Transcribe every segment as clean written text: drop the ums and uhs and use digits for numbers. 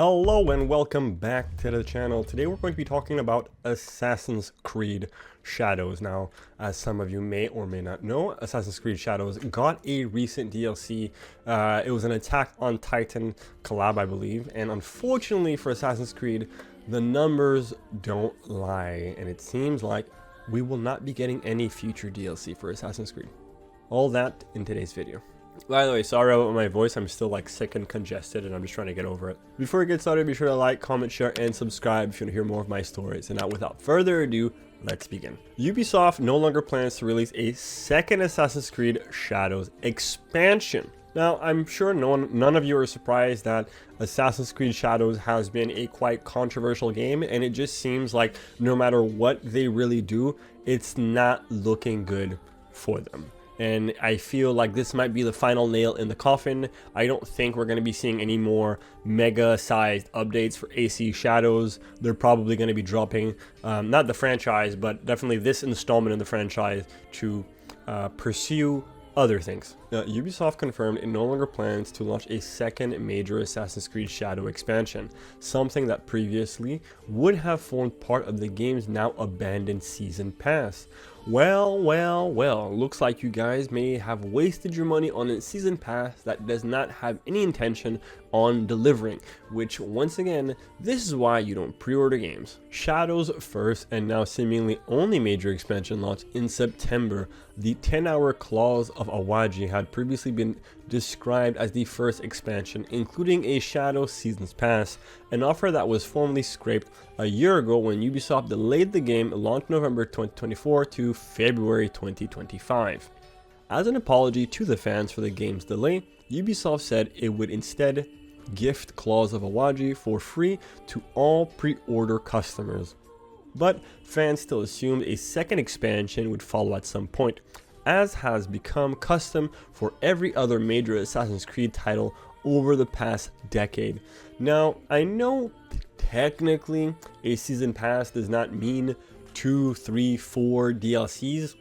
Hello and welcome back to the channel. Today we're going to be talking about Assassin's Creed Shadows. Now, as some of you may or may not know, Assassin's Creed Shadows got a recent DLC. It was an Attack on Titan collab, I believe, and unfortunately for Assassin's Creed, the numbers don't lie, and it seems like we will not be getting any future DLC for Assassin's Creed. All that in today's video. By the way, sorry about my voice, I'm still like sick and congested and I'm just trying to get over it. Before we get started, be sure to like, comment, share, and subscribe if you want to hear more of my stories. And now without further ado, let's begin. Ubisoft no longer plans to release a second Assassin's Creed Shadows expansion. Now, I'm sure none of you are surprised that Assassin's Creed Shadows has been a quite controversial game, and it just seems like no matter what they really do, it's not looking good for them. And I feel like this might be the final nail in the coffin. I don't think we're going to be seeing any more mega-sized updates for AC Shadows. They're probably going to be dropping, not the franchise, but definitely this installment in the franchise to pursue other things. Ubisoft confirmed it no longer plans to launch a second major Assassin's Creed Shadow expansion, something that previously would have formed part of the game's now abandoned Season Pass. Well, looks like you guys may have wasted your money on a Season Pass that does not have any intention on delivering, which once again, this is why you don't pre-order games. Shadow's first and now seemingly only major expansion launched in September. The 10-hour Claws of Awaji had previously been described as the first expansion, including a Shadow Seasons Pass, an offer that was formally scrapped a year ago when Ubisoft delayed the game launch November 2024 to February 2025. As an apology to the fans for the game's delay, Ubisoft said it would instead gift Claws of Awaji for free to all pre-order customers. But fans still assumed a second expansion would follow at some point, as has become custom for every other major Assassin's Creed title over the past decade. Now, I know technically a Season Pass does not mean 2, 3, 4 DLCs,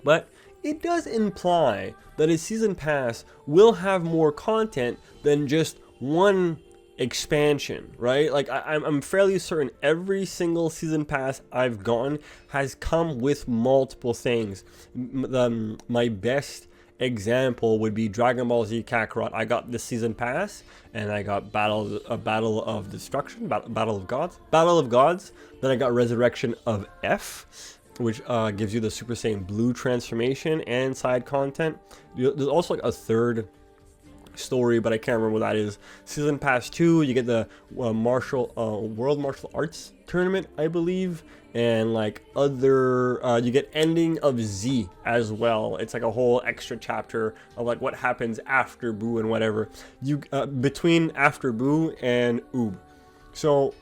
but it does imply that a Season Pass will have more content than just one expansion, right? Like I'm fairly certain every single Season Pass I've gotten has come with multiple things. My best example would be Dragon Ball Z Kakarot. I got the Season Pass and I got Battle of Destruction, Battle of Gods. Then I got Resurrection of F, which gives you the Super Saiyan Blue transformation and side content. There's also like a third story, but I can't remember what that is. Season Pass 2, you get the World Martial Arts Tournament, I believe, and like other, you get Ending of Z as well. It's like a whole extra chapter of like what happens after Boo and whatever. Between After Boo and Oob. So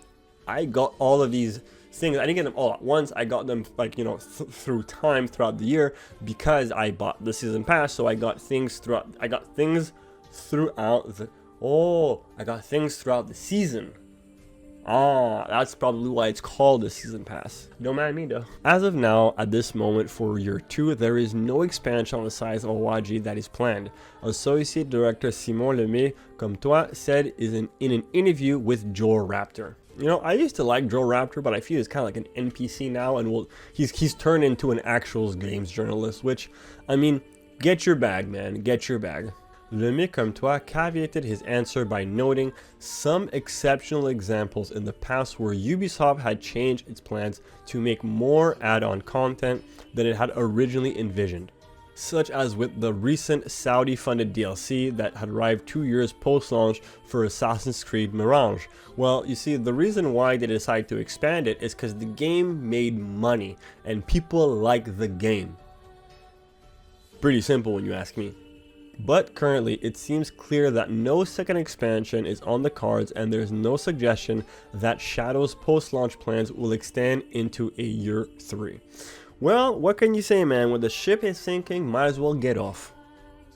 I got all of these things. I didn't get them all at once. I got them like, you know, through time throughout the year because I bought the Season Pass. So I got things throughout. I got things throughout the season. That's probably why it's called the Season Pass. Don't mind me though. As of now, at this moment for year 2, there is no expansion on the size of Awaji that is planned. Associate Director Simon Lemay, comme toi, said in an interview with Joel Raptor. You know, I used to like Joel Raptor, but I feel he's kind of like an NPC now, and he's turned into an actual games journalist, which, I mean, get your bag, man, get your bag. Lemay, comme toi, caveated his answer by noting some exceptional examples in the past where Ubisoft had changed its plans to make more add-on content than it had originally envisioned, such as with the recent Saudi-funded DLC that had arrived 2 years post-launch for Assassin's Creed Mirage. Well, you see, the reason why they decided to expand it is because the game made money, and people like the game. Pretty simple when you ask me. But currently, it seems clear that no second expansion is on the cards, and there's no suggestion that Shadow's post-launch plans will extend into a year 3. Well, what can you say, man? When the ship is sinking, might as well get off.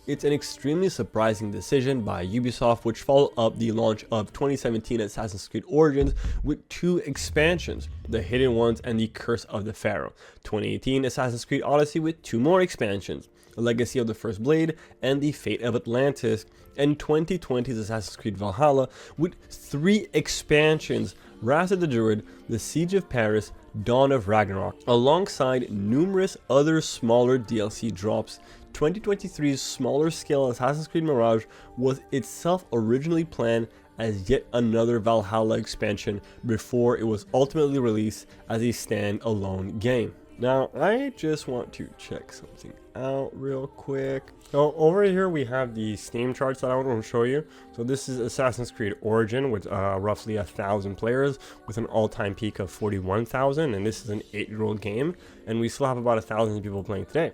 It's an extremely surprising decision by Ubisoft, which followed up the launch of 2017 Assassin's Creed Origins with 2 expansions, The Hidden Ones and The Curse of the Pharaoh. 2018 Assassin's Creed Odyssey with 2 more expansions. Legacy of the First Blade, and The Fate of Atlantis, and 2020's Assassin's Creed Valhalla, with 3 expansions: Wrath of the Druid, The Siege of Paris, Dawn of Ragnarok, alongside numerous other smaller DLC drops. 2023's smaller scale Assassin's Creed Mirage was itself originally planned as yet another Valhalla expansion before it was ultimately released as a standalone game. Now, I just want to check something out real quick. So over here we have the Steam charts that I want to show you. So this is Assassin's Creed Origin with roughly 1,000 players with an all-time peak of 41,000, and this is an 8-year-old game, and we still have about 1,000 people playing today.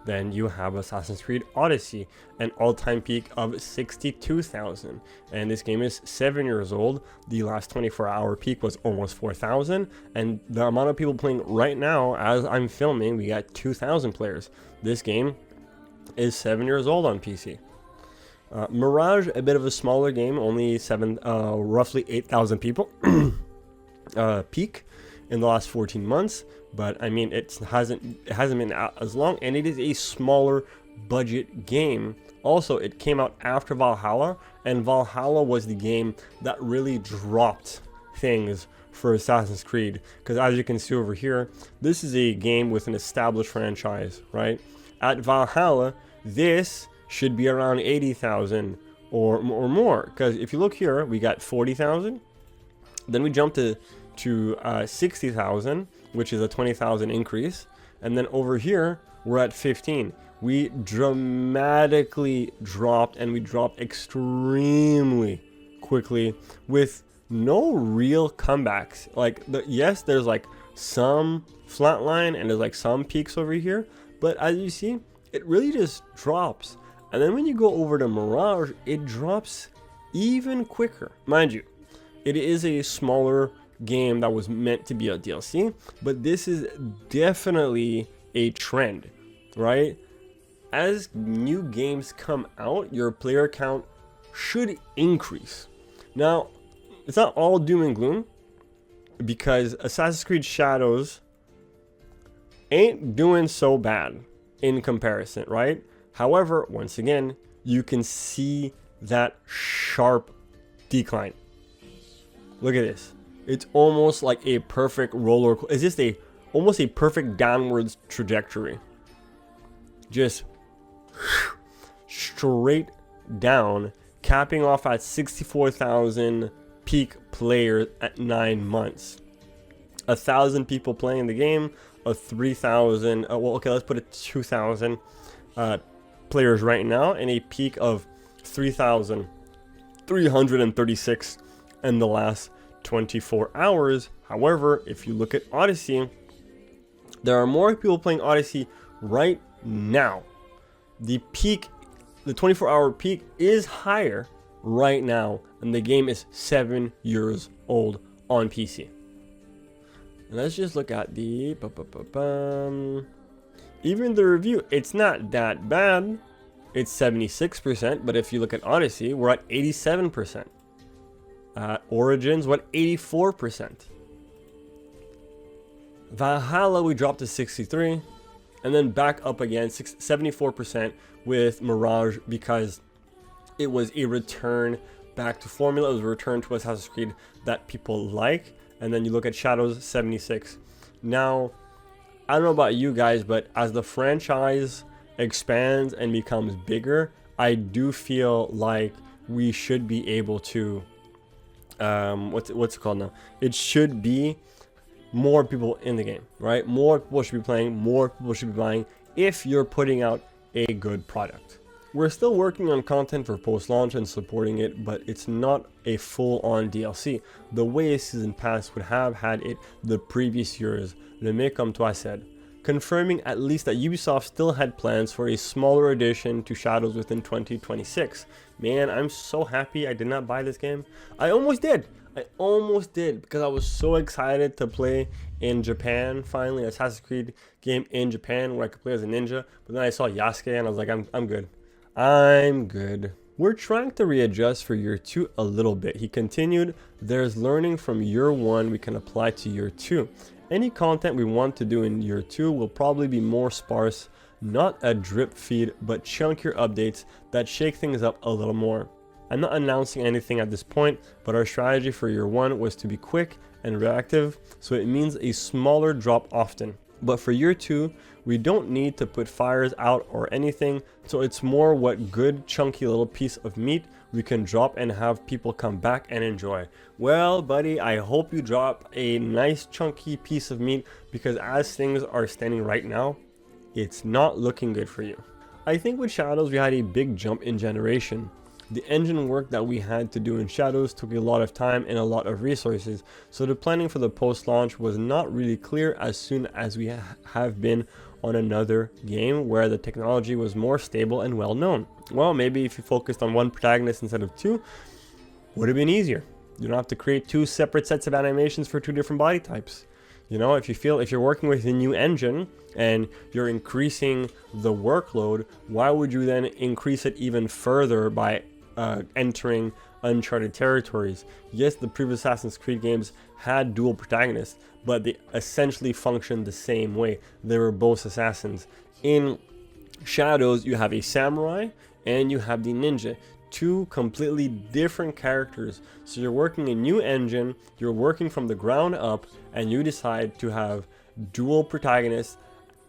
Then you have Assassin's Creed Odyssey, an all-time peak of 62,000, and this game is 7 years old. The last 24-hour peak was almost 4,000, and the amount of people playing right now as I'm filming, we got 2,000 players. This game is 7 years old on PC. Mirage, a bit of a smaller game, only roughly 8,000 people peak in the last 14 months, but I mean it hasn't been out as long, and it is a smaller budget game. Also, it came out after Valhalla, and Valhalla was the game that really dropped things for Assassin's Creed, because as you can see over here, this is a game with an established franchise, right? At Valhalla, this should be around 80,000 or more, because if you look here, we got 40,000, then we jump to 60,000, which is a 20,000 increase, and then over here we're at 15. We dramatically dropped, and we dropped extremely quickly with no real comebacks. Like yes, there's like some flatline and there's like some peaks over here, but as you see, it really just drops. And then when you go over to Mirage, it drops even quicker. Mind you, it is a smaller game that was meant to be a DLC, but this is definitely a trend, right? As new games come out, your player count should increase. Now, it's not all doom and gloom, because Assassin's Creed Shadows ain't doing so bad in comparison, right? However, once again, you can see that sharp decline. Look at this. It's almost like a perfect roller. It's just almost a perfect downwards trajectory. Just straight down, capping off at 64,000 peak players at 9 months. 1,000 people playing the game, 3,000. Well, okay, let's put it 2,000 players right now, and a peak of 3,336 in the last 24 hours. However, if you look at Odyssey, there are more people playing Odyssey right now. The 24-hour peak is higher right now, and the game is 7 years old on PC. Let's just look at the even the review. It's not that bad. It's 76%, but if you look at Odyssey, we're at 87%. Origins, what, 84%. Valhalla, we dropped to 63, and then back up again, 74% with Mirage, because it was a return back to formula. It was a return to Assassin's Creed that people like. And then you look at Shadows, 76. Now, I don't know about you guys, but as the franchise expands and becomes bigger, I do feel like we should be able to what's it called now? It should be more people in the game, right? More people should be playing, more people should be buying if you're putting out a good product. We're still working on content for post-launch and supporting it, but it's not a full-on DLC the way a season pass would have had it the previous years. Le mais comme toi said, confirming at least that Ubisoft still had plans for a smaller addition to Shadows within 2026. Man, I'm so happy I did not buy this game. I almost did because I was so excited to play in Japan, finally, an Assassin's Creed game in Japan where I could play as a ninja. But then I saw Yasuke and I was like, I'm good. I'm good. We're trying to readjust for year 2 a little bit. He continued, there's learning from year 1 we can apply to year 2. Any content we want to do in year 2 will probably be more sparse not a drip feed, but chunkier updates that shake things up a little more. I'm not announcing anything at this point, but our strategy for year 1 was to be quick and reactive, so it means a smaller drop often. But for year 2, we don't need to put fires out or anything, so it's more what good chunky little piece of meat we can drop and have people come back and enjoy. Well, buddy, I hope you drop a nice chunky piece of meat, because as things are standing right now, it's not looking good for you. I think with Shadows we had a big jump in generation. The engine work that we had to do in Shadows took a lot of time and a lot of resources, so the planning for the post-launch was not really clear as soon as we have been on another game where the technology was more stable and well known. Well, maybe if you focused on one protagonist instead of two, would have been easier. You don't have to create 2 separate sets of animations for 2 different body types. You know, if you're working with a new engine and you're increasing the workload, why would you then increase it even further by entering uncharted territories? Yes, the previous Assassin's Creed games had dual protagonists, but they essentially functioned the same way. They were both assassins. In Shadows, you have a samurai and you have the ninja. 2 completely different characters. So you're working a new engine, you're working from the ground up, and you decide to have dual protagonists,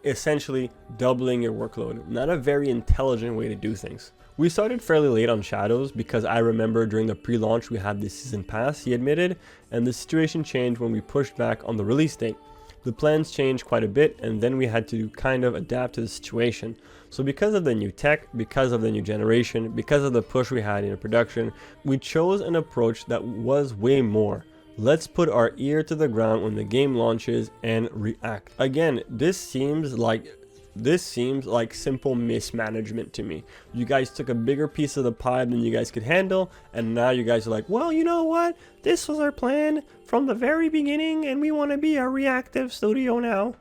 essentially doubling your workload. Not a very intelligent way to do things. We started fairly late on Shadows because I remember during the pre-launch we had the season pass, he admitted, and the situation changed when we pushed back on the release date. The plans changed quite a bit, and then we had to kind of adapt to the situation. So because of the new tech, because of the new generation, because of the push we had in production, we chose an approach that was way more. Let's put our ear to the ground when the game launches and react. Again, this seems like simple mismanagement to me. You guys took a bigger piece of the pie than you guys could handle, and now you guys are like, well, you know what? This was our plan from the very beginning, and we want to be a reactive studio now.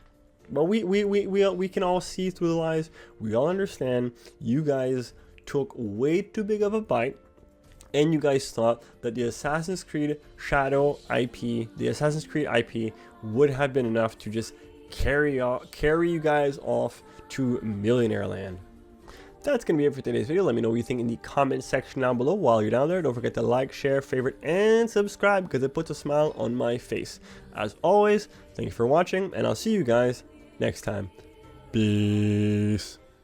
But we can all see through the lies. We all understand you guys took way too big of a bite, and you guys thought that the Assassin's Creed Shadow IP, the Assassin's Creed IP, would have been enough to just carry you guys off to millionaire land. That's gonna be it for today's video. Let me know what you think in the comment section down below. While you're down there, don't forget to like, share, favorite, and subscribe, because it puts a smile on my face. As always, thank you for watching, and I'll see you guys next time. Peace.